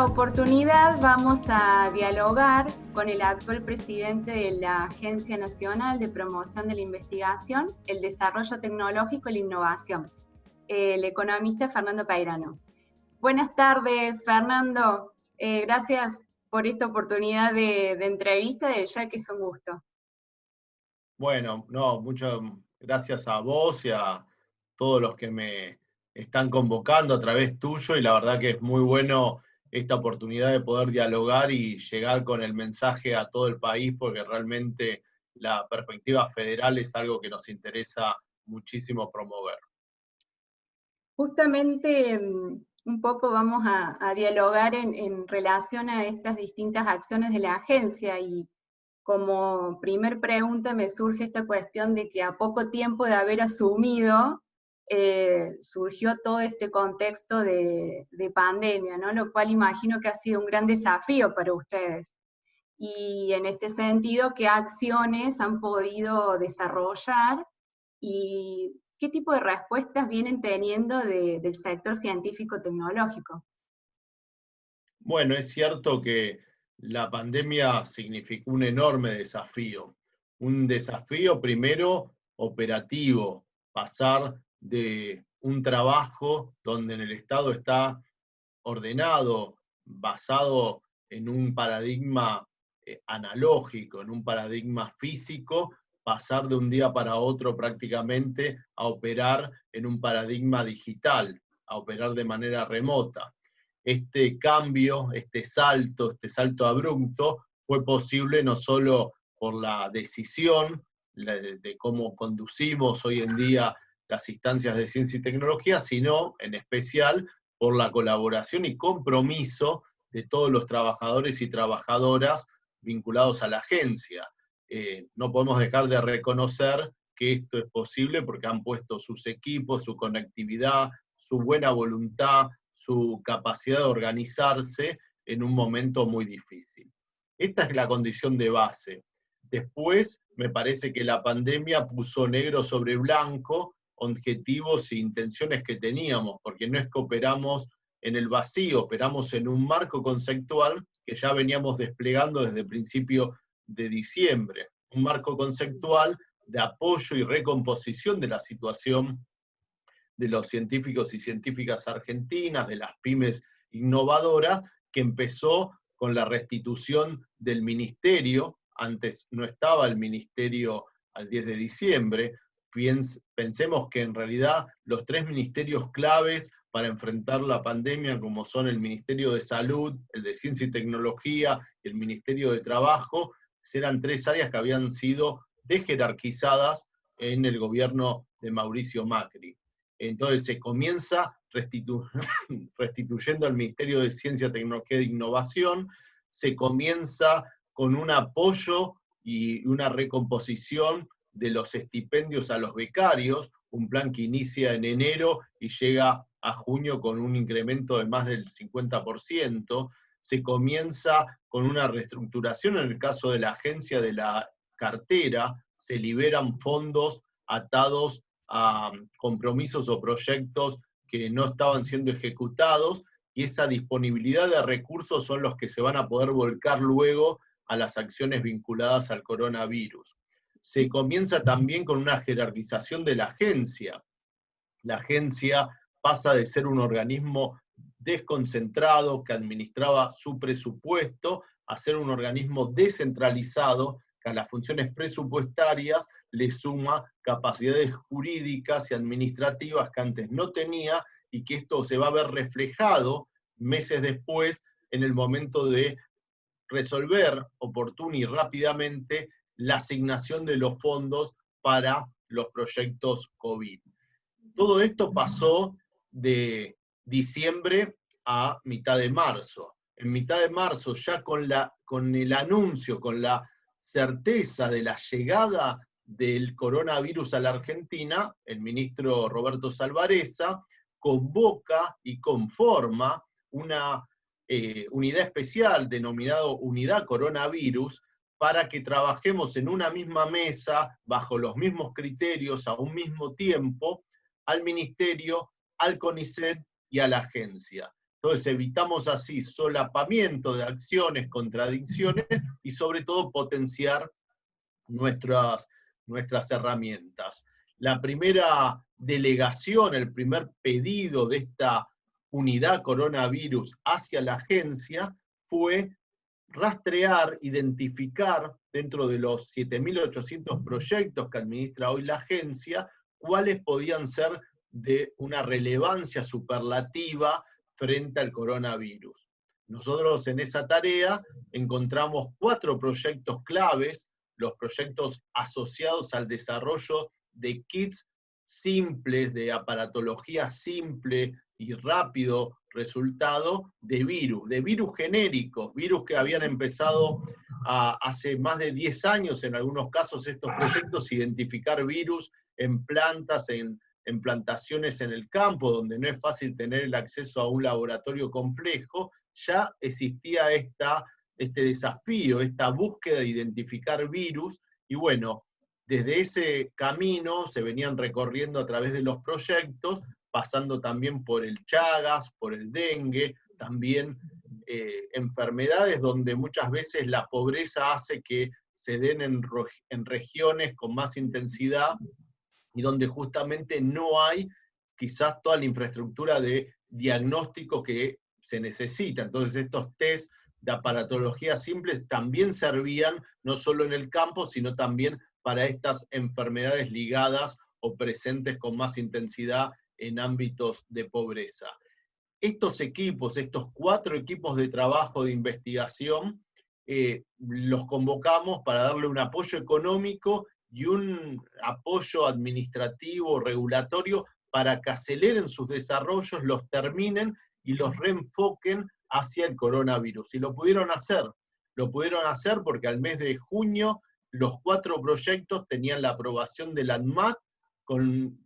esta oportunidad vamos a dialogar con el actual presidente de la Agencia Nacional de Promoción de la Investigación, el Desarrollo Tecnológico y la Innovación, el economista Fernando Peirano. Buenas tardes, Fernando. Gracias por esta oportunidad de entrevista, ya que es un gusto. Bueno, muchas gracias a vos y a todos los que me están convocando a través tuyo, y la verdad que es muy bueno esta oportunidad de poder dialogar y llegar con el mensaje a todo el país, porque realmente la perspectiva federal es algo que nos interesa muchísimo promover. Justamente un poco vamos a dialogar en relación a estas distintas acciones de la agencia, y como primer pregunta me surge esta cuestión de que a poco tiempo de haber asumido, surgió todo este contexto de pandemia, ¿no? Lo cual imagino que ha sido un gran desafío para ustedes. Y en este sentido, ¿qué acciones han podido desarrollar y qué tipo de respuestas vienen teniendo del sector científico-tecnológico? Bueno, es cierto que la pandemia significó un enorme desafío. Un desafío primero operativo, pasar de un trabajo donde en el Estado está ordenado, basado en un paradigma analógico, en un paradigma físico, pasar de un día para otro prácticamente a operar en un paradigma digital, a operar de manera remota. Este cambio, este salto abrupto, fue posible no solo por la decisión de cómo conducimos hoy en día las instancias de ciencia y tecnología, sino en especial por la colaboración y compromiso de todos los trabajadores y trabajadoras vinculados a la agencia. No podemos dejar de reconocer que esto es posible porque han puesto sus equipos, su conectividad, su buena voluntad, su capacidad de organizarse en un momento muy difícil. Esta es la condición de base. Después, me parece que la pandemia puso negro sobre blanco objetivos e intenciones que teníamos, porque no es que operamos en el vacío, operamos en un marco conceptual que ya veníamos desplegando desde el principio de diciembre, un marco conceptual de apoyo y recomposición de la situación de los científicos y científicas argentinas, de las pymes innovadoras, que empezó con la restitución del ministerio. Antes no estaba el ministerio al 10 de diciembre. Pensemos que en realidad los tres ministerios claves para enfrentar la pandemia, como son el Ministerio de Salud, el de Ciencia y Tecnología y el Ministerio de Trabajo, eran tres áreas que habían sido desjerarquizadas en el gobierno de Mauricio Macri. Entonces se comienza restituyendo al Ministerio de Ciencia, Tecnología e Innovación, se comienza con un apoyo y una recomposición de los estipendios a los becarios, un plan que inicia en enero y llega a junio con un incremento de más del 50%, se comienza con una reestructuración en el caso de la agencia de la cartera, se liberan fondos atados a compromisos o proyectos que no estaban siendo ejecutados, y esa disponibilidad de recursos son los que se van a poder volcar luego a las acciones vinculadas al coronavirus. Se comienza también con una jerarquización de la agencia. La agencia pasa de ser un organismo desconcentrado que administraba su presupuesto a ser un organismo descentralizado que a las funciones presupuestarias le suma capacidades jurídicas y administrativas que antes no tenía, y que esto se va a ver reflejado meses después en el momento de resolver oportuno y rápidamente la asignación de los fondos para los proyectos COVID. Todo esto pasó de diciembre a mitad de marzo. En mitad de marzo, ya con el anuncio, con la certeza de la llegada del coronavirus a la Argentina, el ministro Roberto Salvarezza convoca y conforma una unidad especial denominada Unidad Coronavirus, para que trabajemos en una misma mesa, bajo los mismos criterios, a un mismo tiempo, al ministerio, al CONICET y a la agencia. Entonces evitamos así solapamiento de acciones, contradicciones y sobre todo potenciar nuestras herramientas. La primera delegación, el primer pedido de esta unidad coronavirus hacia la agencia fue rastrear, identificar dentro de los 7.800 proyectos que administra hoy la agencia, cuáles podían ser de una relevancia superlativa frente al coronavirus. Nosotros en esa tarea encontramos 4 proyectos claves, los proyectos asociados al desarrollo de kits simples, de aparatología simple y rápido resultado de virus genéricos, virus que habían empezado hace más de 10 años, en algunos casos estos proyectos, identificar virus en plantas, en plantaciones en el campo, donde no es fácil tener el acceso a un laboratorio complejo. Ya existía este desafío, esta búsqueda de identificar virus, y bueno, desde ese camino se venían recorriendo a través de los proyectos, pasando también por el Chagas, por el dengue, también enfermedades donde muchas veces la pobreza hace que se den en regiones con más intensidad y donde justamente no hay quizás toda la infraestructura de diagnóstico que se necesita. Entonces estos test de aparatología simples también servían no solo en el campo, sino también para estas enfermedades ligadas o presentes con más intensidad en ámbitos de pobreza. Estos equipos, estos 4 equipos de trabajo de investigación, los convocamos para darle un apoyo económico y un apoyo administrativo, regulatorio, para que aceleren sus desarrollos, los terminen y los reenfoquen hacia el coronavirus. Y lo pudieron hacer porque al mes de junio los 4 proyectos tenían la aprobación del ANMAT,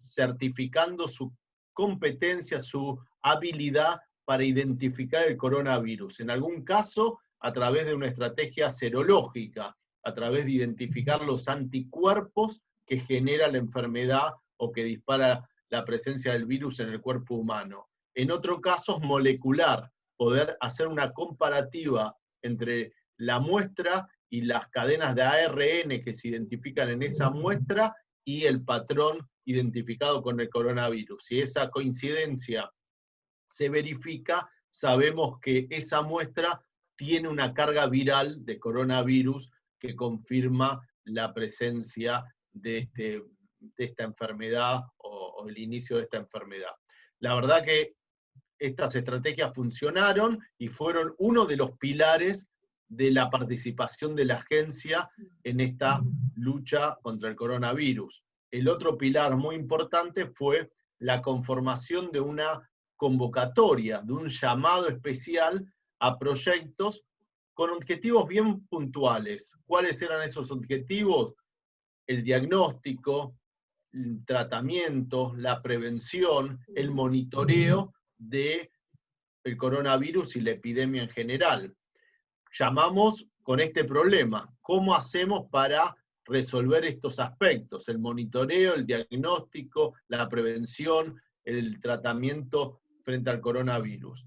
certificando su competencia, su habilidad para identificar el coronavirus. En algún caso, a través de una estrategia serológica, a través de identificar los anticuerpos que genera la enfermedad o que dispara la presencia del virus en el cuerpo humano. En otro caso, molecular, poder hacer una comparativa entre la muestra y las cadenas de ARN que se identifican en esa muestra y el patrón identificado con el coronavirus. Si esa coincidencia se verifica, sabemos que esa muestra tiene una carga viral de coronavirus que confirma la presencia de esta enfermedad o el inicio de esta enfermedad. La verdad que estas estrategias funcionaron y fueron uno de los pilares de la participación de la agencia en esta lucha contra el coronavirus. El otro pilar muy importante fue la conformación de una convocatoria, de un llamado especial a proyectos con objetivos bien puntuales. ¿Cuáles eran esos objetivos? El diagnóstico, el tratamiento, la prevención, el monitoreo del coronavirus y la epidemia en general. Llamamos con este problema, ¿cómo hacemos para resolver estos aspectos? El monitoreo, el diagnóstico, la prevención, el tratamiento frente al coronavirus.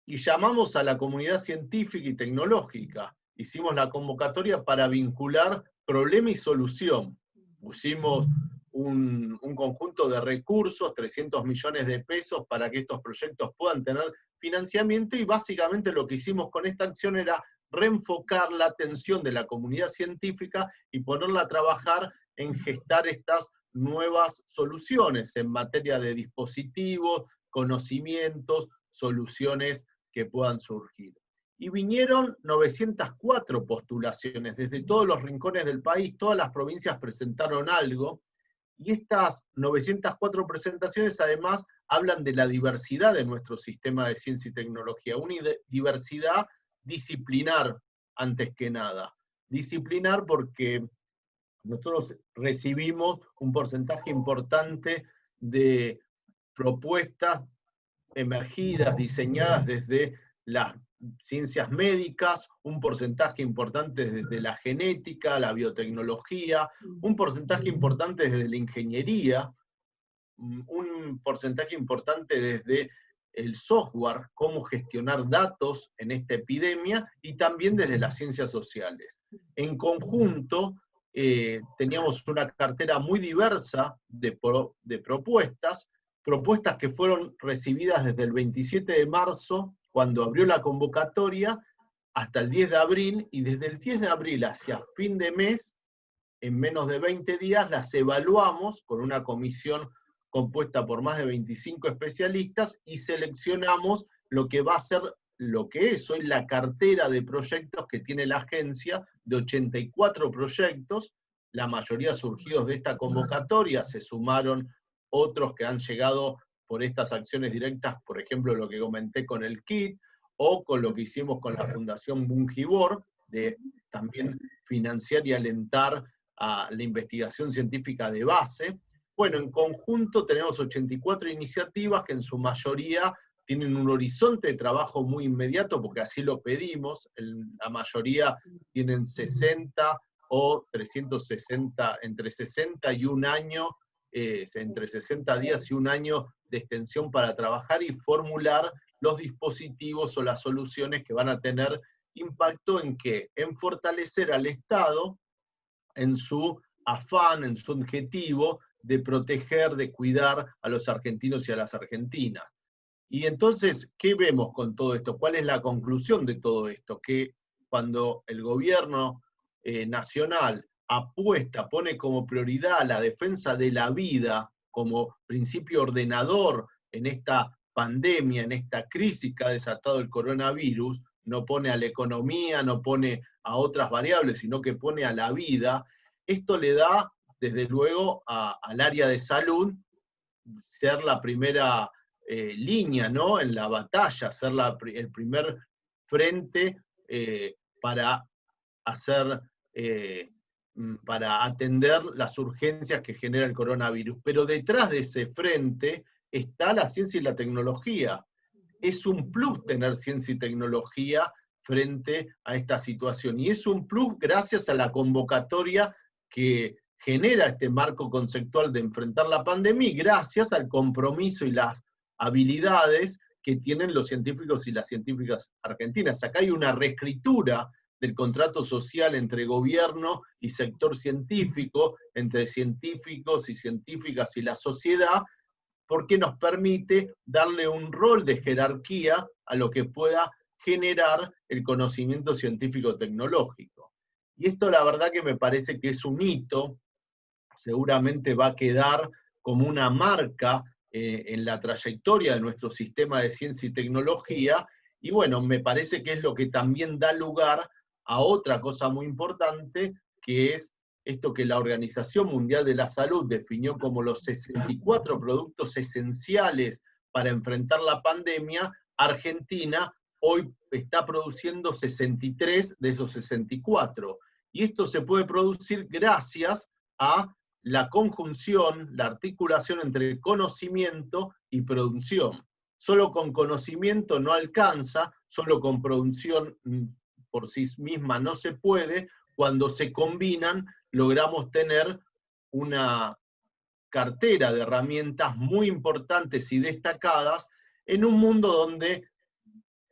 Y llamamos a la comunidad científica y tecnológica. Hicimos la convocatoria para vincular problema y solución. Pusimos un conjunto de recursos, 300 millones de pesos, para que estos proyectos puedan tener financiamiento, y básicamente lo que hicimos con esta acción era reenfocar la atención de la comunidad científica y ponerla a trabajar en gestar estas nuevas soluciones en materia de dispositivos, conocimientos, soluciones que puedan surgir. Y vinieron 904 postulaciones, desde todos los rincones del país, todas las provincias presentaron algo, y estas 904 presentaciones además hablan de la diversidad de nuestro sistema de ciencia y tecnología, una diversidad disciplinar antes que nada. Disciplinar porque nosotros recibimos un porcentaje importante de propuestas emergidas, diseñadas desde las ciencias médicas, un porcentaje importante desde la genética, la biotecnología, un porcentaje importante desde la ingeniería, un porcentaje importante desde el software, cómo gestionar datos en esta epidemia, y también desde las ciencias sociales. En conjunto, teníamos una cartera muy diversa de propuestas que fueron recibidas desde el 27 de marzo, cuando abrió la convocatoria, hasta el 10 de abril, y desde el 10 de abril hacia fin de mes, en menos de 20 días, las evaluamos con una comisión compuesta por más de 25 especialistas y seleccionamos lo que va a ser, lo que es hoy la cartera de proyectos que tiene la agencia, de 84 proyectos, la mayoría surgidos de esta convocatoria. Se sumaron otros que han llegado por estas acciones directas, por ejemplo, lo que comenté con el KIT, o con lo que hicimos con la Fundación Bungibor, de también financiar y alentar a la investigación científica de base. Bueno, en conjunto tenemos 84 iniciativas que en su mayoría tienen un horizonte de trabajo muy inmediato, porque así lo pedimos. La mayoría tienen 60 o 360, entre 60 y un año, entre 60 días y un año de extensión para trabajar y formular los dispositivos o las soluciones que van a tener impacto en qué, en fortalecer al Estado en su afán, en su objetivo de proteger, de cuidar a los argentinos y a las argentinas. Y entonces, ¿qué vemos con todo esto? ¿Cuál es la conclusión de todo esto? Que cuando el gobierno nacional apuesta, pone como prioridad la defensa de la vida como principio ordenador en esta pandemia, en esta crisis que ha desatado el coronavirus, no pone a la economía, no pone a otras variables, sino que pone a la vida, esto le da, desde luego, al área de salud ser la primera línea, ¿no?, en la batalla, ser el primer frente para hacer, para atender las urgencias que genera el coronavirus. Pero detrás de ese frente está la ciencia y la tecnología. Es un plus tener ciencia y tecnología frente a esta situación. Y es un plus gracias a la convocatoria que genera este marco conceptual de enfrentar la pandemia y gracias al compromiso y las habilidades que tienen los científicos y las científicas argentinas. Acá hay una reescritura del contrato social entre gobierno y sector científico, entre científicos y científicas y la sociedad, porque nos permite darle un rol de jerarquía a lo que pueda generar el conocimiento científico-tecnológico. Y esto la verdad que me parece que es un hito, seguramente va a quedar como una marca en la trayectoria de nuestro sistema de ciencia y tecnología, y bueno, me parece que es lo que también da lugar a otra cosa muy importante, que es esto que la Organización Mundial de la Salud definió como los 64 productos esenciales para enfrentar la pandemia. Argentina hoy está produciendo 63 de esos 64. Y esto se puede producir gracias a la conjunción, la articulación entre conocimiento y producción. Solo con conocimiento no alcanza, solo con producción por sí misma no se puede. Cuando se combinan, logramos tener una cartera de herramientas muy importantes y destacadas en un mundo donde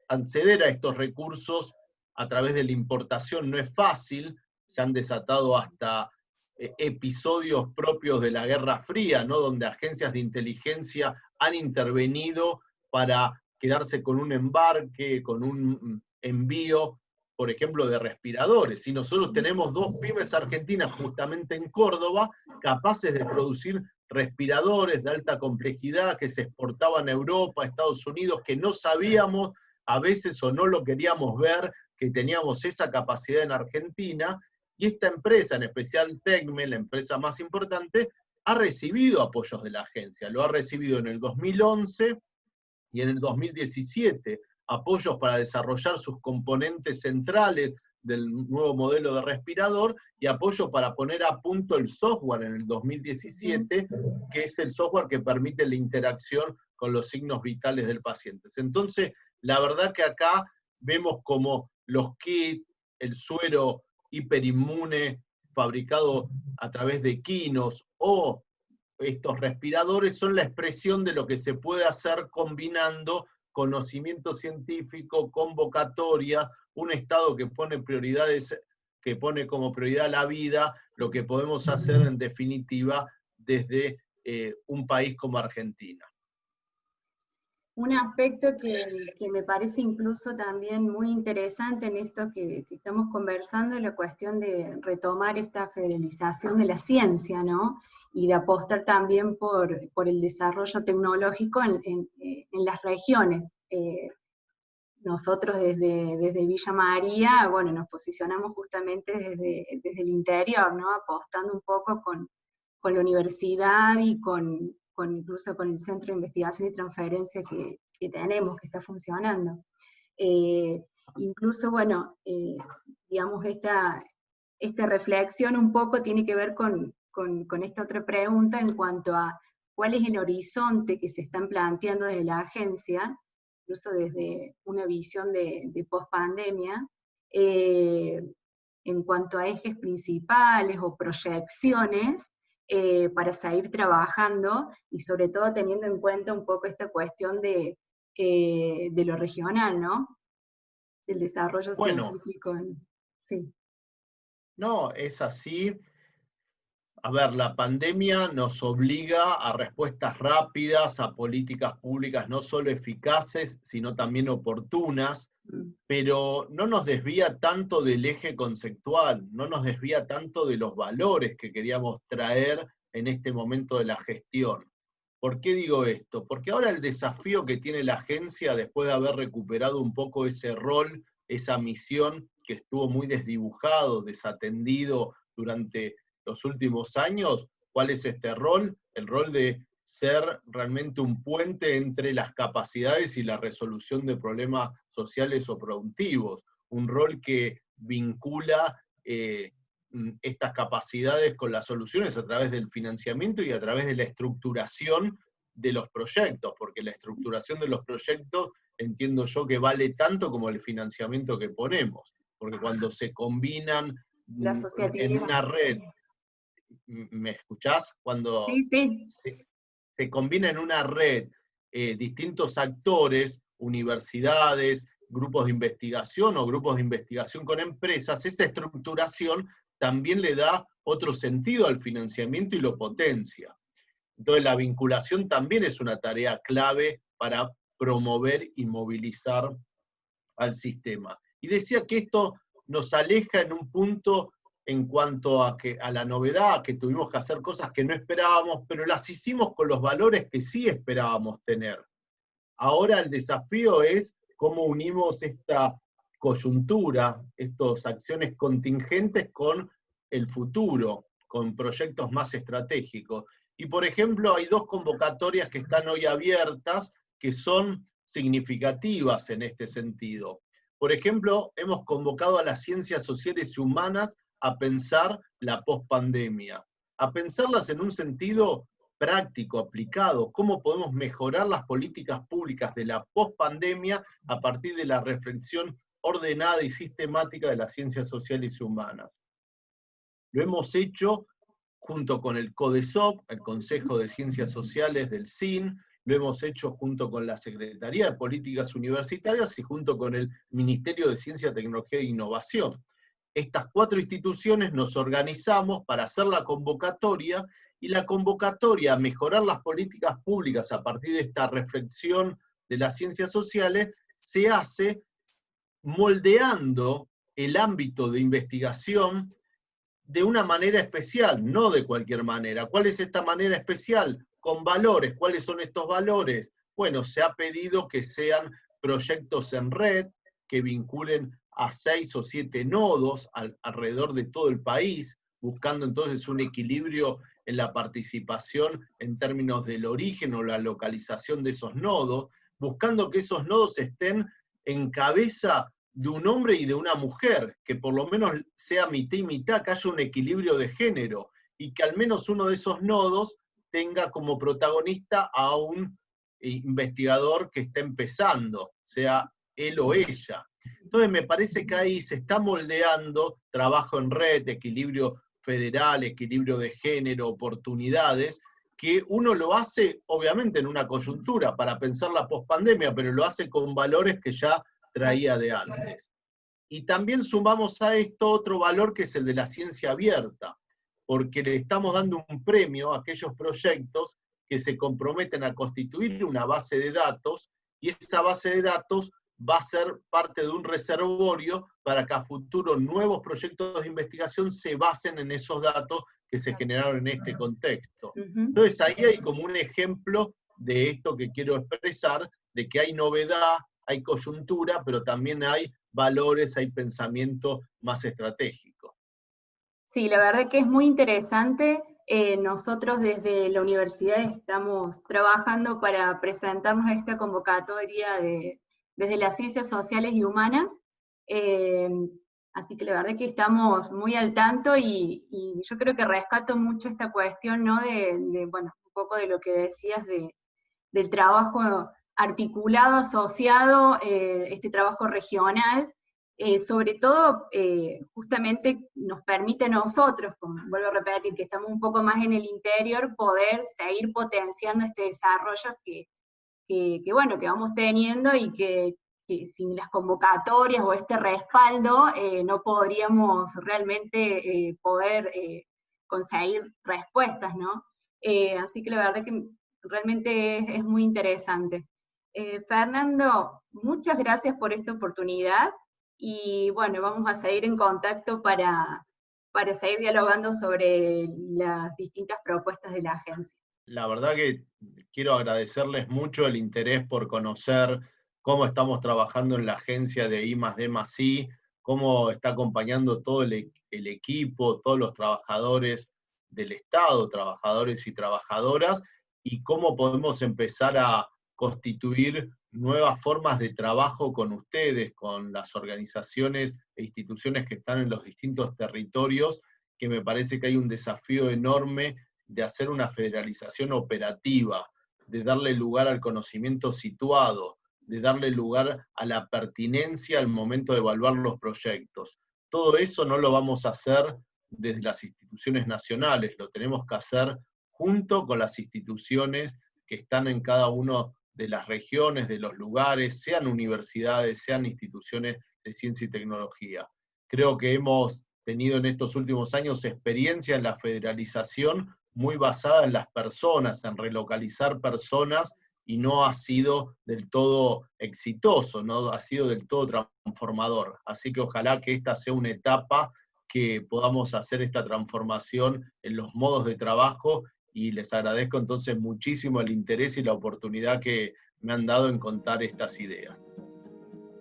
acceder a estos recursos a través de la importación no es fácil. Se han desatado hasta episodios propios de la Guerra Fría, ¿no?, donde agencias de inteligencia han intervenido para quedarse con un embarque, con un envío, por ejemplo, de respiradores. Y nosotros tenemos 2 pymes argentinas justamente en Córdoba, capaces de producir respiradores de alta complejidad que se exportaban a Europa, a Estados Unidos, que no sabíamos a veces o no lo queríamos ver, que teníamos esa capacidad en Argentina. Y esta empresa, en especial Tecme, la empresa más importante, ha recibido apoyos de la agencia. Lo ha recibido en el 2011 y en el 2017, apoyos para desarrollar sus componentes centrales del nuevo modelo de respirador, y apoyo para poner a punto el software en el 2017, que es el software que permite la interacción con los signos vitales del paciente. Entonces, la verdad que acá vemos como los kits, el suero hiperinmune fabricado a través de quinos, o estos respiradores son la expresión de lo que se puede hacer combinando conocimiento científico, convocatoria, un Estado que pone prioridades, que pone como prioridad la vida, lo que podemos hacer en definitiva desde un país como Argentina. Un aspecto que me parece incluso también muy interesante en esto que estamos conversando es la cuestión de retomar esta federalización de la ciencia, ¿no? Y de apostar también por el desarrollo tecnológico en las regiones. Nosotros desde Villa María, bueno, nos posicionamos justamente desde el interior, ¿no? Apostando un poco con la universidad y incluso con el Centro de Investigación y Transferencia que tenemos, que está funcionando. Incluso, bueno, digamos, esta reflexión un poco tiene que ver con esta otra pregunta en cuanto a cuál es el horizonte que se están planteando desde la agencia, incluso desde una visión de post-pandemia, en cuanto a ejes principales o proyecciones, para seguir trabajando y sobre todo teniendo en cuenta un poco esta cuestión de lo regional, ¿no? El desarrollo científico. Sí. No, es así. A ver, la pandemia nos obliga a respuestas rápidas, a políticas públicas no solo eficaces, sino también oportunas, pero no nos desvía tanto del eje conceptual, no nos desvía tanto de los valores que queríamos traer en este momento de la gestión. ¿Por qué digo esto? Porque ahora el desafío que tiene la agencia, después de haber recuperado un poco ese rol, esa misión que estuvo muy desdibujado, desatendido durante los últimos años, ¿cuál es este rol? El rol de ser realmente un puente entre las capacidades y la resolución de problemas sociales o productivos, un rol que vincula estas capacidades con las soluciones a través del financiamiento y a través de la estructuración de los proyectos, porque la estructuración de los proyectos entiendo yo que vale tanto como el financiamiento que ponemos, porque cuando se combinan en una red, ¿me escuchás? Cuando sí. se combina en una red distintos actores, universidades, grupos de investigación o grupos de investigación con empresas, esa estructuración también le da otro sentido al financiamiento y lo potencia. Entonces la vinculación también es una tarea clave para promover y movilizar al sistema. Y decía que esto nos aleja en un punto en cuanto a la novedad, que tuvimos que hacer cosas que no esperábamos, pero las hicimos con los valores que sí esperábamos tener. Ahora el desafío es cómo unimos esta coyuntura, estas acciones contingentes con el futuro, con proyectos más estratégicos. Y por ejemplo, hay dos convocatorias que están hoy abiertas que son significativas en este sentido. Por ejemplo, hemos convocado a las ciencias sociales y humanas a pensar la pospandemia, a pensarlas en un sentido práctico, aplicado, cómo podemos mejorar las políticas públicas de la pospandemia a partir de la reflexión ordenada y sistemática de las ciencias sociales y humanas. Lo hemos hecho junto con el CODESOC, el Consejo de Ciencias Sociales del CIN, lo hemos hecho junto con la Secretaría de Políticas Universitarias y junto con el Ministerio de Ciencia, Tecnología e Innovación. Estas cuatro instituciones nos organizamos para hacer la convocatoria, y la convocatoria a mejorar las políticas públicas a partir de esta reflexión de las ciencias sociales se hace moldeando el ámbito de investigación de una manera especial, no de cualquier manera. ¿Cuál es esta manera especial? Con valores. ¿Cuáles son estos valores? Bueno, se ha pedido que sean proyectos en red, que vinculen a 6 o 7 nodos alrededor de todo el país, buscando entonces un equilibrio en la participación en términos del origen o la localización de esos nodos, buscando que esos nodos estén en cabeza de un hombre y de una mujer, que por lo menos sea mitad y mitad, que haya un equilibrio de género, y que al menos uno de esos nodos tenga como protagonista a un investigador que está empezando, sea él o ella. Entonces me parece que ahí se está moldeando trabajo en red, equilibrio federal, equilibrio de género, oportunidades, que uno lo hace, obviamente, en una coyuntura para pensar la pospandemia, pero lo hace con valores que ya traía de antes. Y también sumamos a esto otro valor que es el de la ciencia abierta, porque le estamos dando un premio a aquellos proyectos que se comprometen a constituir una base de datos, y esa base de datos va a ser parte de un reservorio para que a futuro nuevos proyectos de investigación se basen en esos datos que se generaron en este contexto. Entonces ahí hay como un ejemplo de esto que quiero expresar, de que hay novedad, hay coyuntura, pero también hay valores, hay pensamiento más estratégico. Sí, la verdad que es muy interesante. Nosotros desde la universidad estamos trabajando para presentarnos a esta convocatoria desde las ciencias sociales y humanas. Eh, Así que la verdad que estamos muy al tanto y yo creo que rescato mucho esta cuestión, ¿no? Bueno, un poco de lo que decías del trabajo articulado, asociado, este trabajo regional, sobre todo justamente nos permite a nosotros, como vuelvo a repetir, que estamos un poco más en el interior, poder seguir potenciando este desarrollo bueno, que vamos teniendo y que sin las convocatorias o este respaldo no podríamos realmente poder conseguir respuestas, ¿no? Así que la verdad que realmente es muy interesante. Fernando, muchas gracias por esta oportunidad y bueno, vamos a seguir en contacto para seguir dialogando sobre las distintas propuestas de la agencia. La verdad que quiero agradecerles mucho el interés por conocer cómo estamos trabajando en la agencia de I+D+I, cómo está acompañando todo el equipo, todos los trabajadores del Estado, trabajadores y trabajadoras, y cómo podemos empezar a constituir nuevas formas de trabajo con ustedes, con las organizaciones e instituciones que están en los distintos territorios, que me parece que hay un desafío enorme de hacer una federalización operativa, de darle lugar al conocimiento situado, de darle lugar a la pertinencia al momento de evaluar los proyectos. Todo eso no lo vamos a hacer desde las instituciones nacionales, lo tenemos que hacer junto con las instituciones que están en cada una de las regiones, de los lugares, sean universidades, sean instituciones de ciencia y tecnología. Creo que hemos tenido en estos últimos años experiencia en la federalización muy basada en las personas, en relocalizar personas, y no ha sido del todo exitoso, no ha sido del todo transformador. Así que ojalá que esta sea una etapa que podamos hacer esta transformación en los modos de trabajo, y les agradezco entonces muchísimo el interés y la oportunidad que me han dado en contar estas ideas.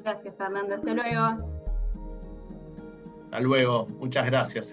Gracias, Fernando. Hasta luego. Hasta luego. Muchas gracias.